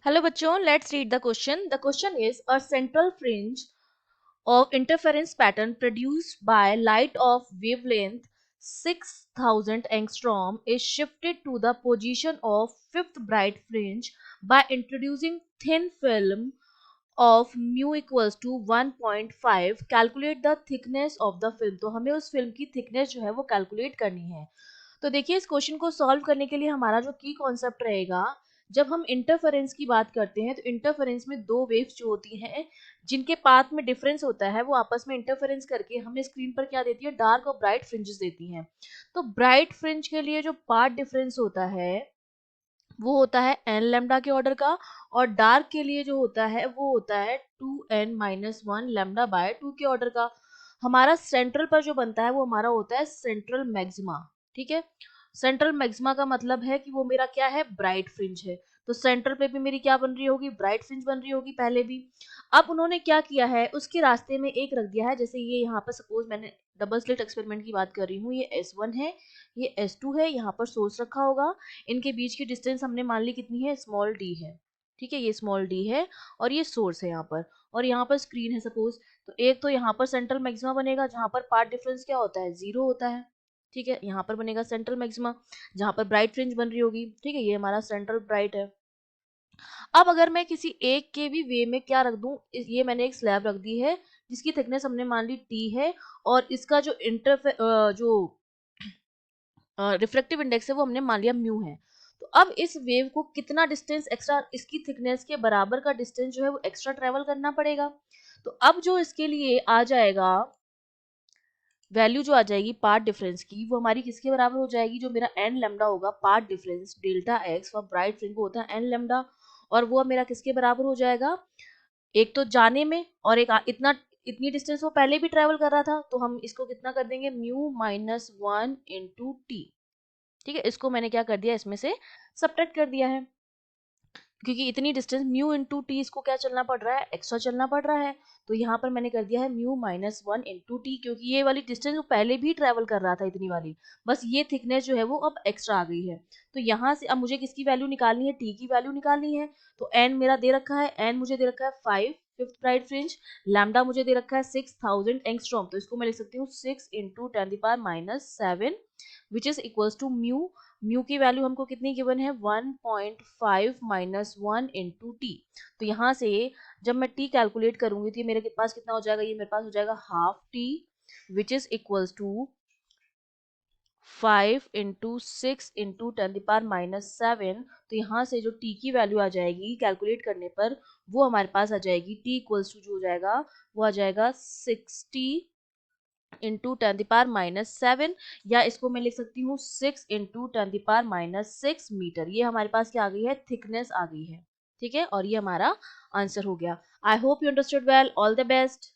Hello बच्चों, let's read the question. The question is a central fringe of interference pattern produced by light of wavelength 6000 angstrom is shifted to the position of fifth bright fringe by introducing thin film of mu equals to 1.5. Calculate the thickness of the film. तो हमें उस film की thickness जो है वो calculate करनी है. तो देखिए इस क्वेश्चन को सॉल्व करने के लिए हमारा जो की कॉन्सेप्ट रहेगा, जब हम इंटरफेरेंस की बात करते हैं तो इंटरफेरेंस में दो वेव्स जो होती हैं जिनके पाथ में डिफरेंस होता है वो आपस में इंटरफेरेंस करके हमें स्क्रीन पर क्या देती है, डार्क और ब्राइट फ्रिंजेस देती हैं. तो ब्राइट फ्रिंज के लिए जो पाथ डिफरेंस होता है वो होता है एन लेमडा के ऑर्डर का, और डार्क के लिए जो होता है वो होता है 2n-1 लेमडा बाय 2 के ऑर्डर का. हमारा सेंट्रल पर जो बनता है वो हमारा होता है सेंट्रल मैक्सिमा. ठीक है, सेंट्रल मैक्सिमा का मतलब है कि वो मेरा क्या है, ब्राइट फ्रिंज है. तो सेंटर पे भी मेरी क्या बन रही होगी, ब्राइट फ्रिंज बन रही होगी पहले भी. अब उन्होंने क्या किया है, उसके रास्ते में एक रख दिया है. जैसे ये यहाँ पर सपोज मैंने डबल स्लिट एक्सपेरिमेंट की बात कर रही हूँ, ये S1 है, ये S2 है, यहाँ पर सोर्स रखा होगा. इनके बीच की डिस्टेंस हमने मान ली कितनी है, स्मॉल d है. ठीक है, ये स्मॉल d है और ये सोर्स है यहाँ पर, और यहाँ पर स्क्रीन है सपोज. तो एक तो यहाँ पर सेंट्रल मैक्सिमा बनेगा जहाँ पर पाथ डिफरेंस क्या होता है, 0 होता है. ठीक है, यहाँ पर बनेगा सेंट्रल मैक्सिमा जहाँ पर ब्राइट फ्रिंज बन रही होगी. ठीक है, ये हमारा सेंट्रल ब्राइट है. अब अगर मैं किसी एक के भी वे में क्या रख दूं, ये मैंने एक स्लैब रख दी है जिसकी थिकनेस हमने मान ली t है, और इसका जो जो रिफ्रैक्टिव इंडेक्स है वो हमने मान लिया म्यू है. तो अब इस वेव को कितना डिस्टेंस एक्स्ट्रा, इसकी थिकनेस के बराबर का डिस्टेंस जो है वो एक्स्ट्रा ट्रेवल करना पड़ेगा. तो अब जो इसके लिए आ जाएगा वैल्यू, जो आ जाएगी पाथ डिफरेंस की, वो हमारी किसके बराबर हो जाएगी, जो मेरा एन लेमडा होगा, पाथ डिफरेंस डेल्टा एक्स और ब्राइट फ्रिंज को होता है एन लेमडा, और वो मेरा किसके बराबर हो जाएगा, एक तो जाने में और एक इतनी डिस्टेंस वो पहले भी ट्रेवल कर रहा था, तो हम इसको कितना कर देंगे, म्यू माइनस 1 × t. ठीक है, इसको मैंने क्या कर दिया, इसमें से सब्ट्रैक्ट कर दिया है, क्योंकि इतनी डिस्टेंस म्यू इंटू टी इसको क्या चलना पड़ रहा है, एक्स्ट्रा चलना पड़ रहा है. तो यहाँ पर मैंने कर दिया है म्यू माइनस 1 × t, क्योंकि ये वाली डिस्टेंस वो पहले भी ट्रेवल कर रहा था इतनी वाली, बस ये थिकनेस जो है वो अब एक्स्ट्रा आ गई है. तो यहाँ से अब मुझे किसकी वैल्यू निकालनी है, टी की वैल्यू निकालनी है. तो एन मेरा दे रखा है, एन मुझे दे रखा है 5 फिफ्थ ब्राइट फ्रिंज, लैम्डा मुझे दे रखा है 6000 एंगस्ट्रॉम. तो इसको मैं लिख सकती हूँ 6 × 10⁻⁷ which is equals to mu. Mu की वैल्यू हमको कितनी गिवन है, 1.5 माइनस 1 × t. तो यहाँ से जब मैं t कैलकुलेट करूंगी तो ये मेरे पास कितना हो जाएगा, ये मेरे पास हो जाएगा half t which is equals to 5 × 6 × 10⁻⁷. तो यहाँ से जो t की वैल्यू आ जाएगी कैलकुलेट करने पर, वो हमारे पास आ जाएगी t इक्वल्स टू जो हो जाएगा वो आ जाएगा 60 × 10⁻⁷, या इसको मैं लिख सकती हूँ 6 × 10⁻⁶ मीटर. ये हमारे पास क्या आ गई है, थिकनेस आ गई है. ठीक है, और ये हमारा आंसर हो गया. I hope you understood well. All the best.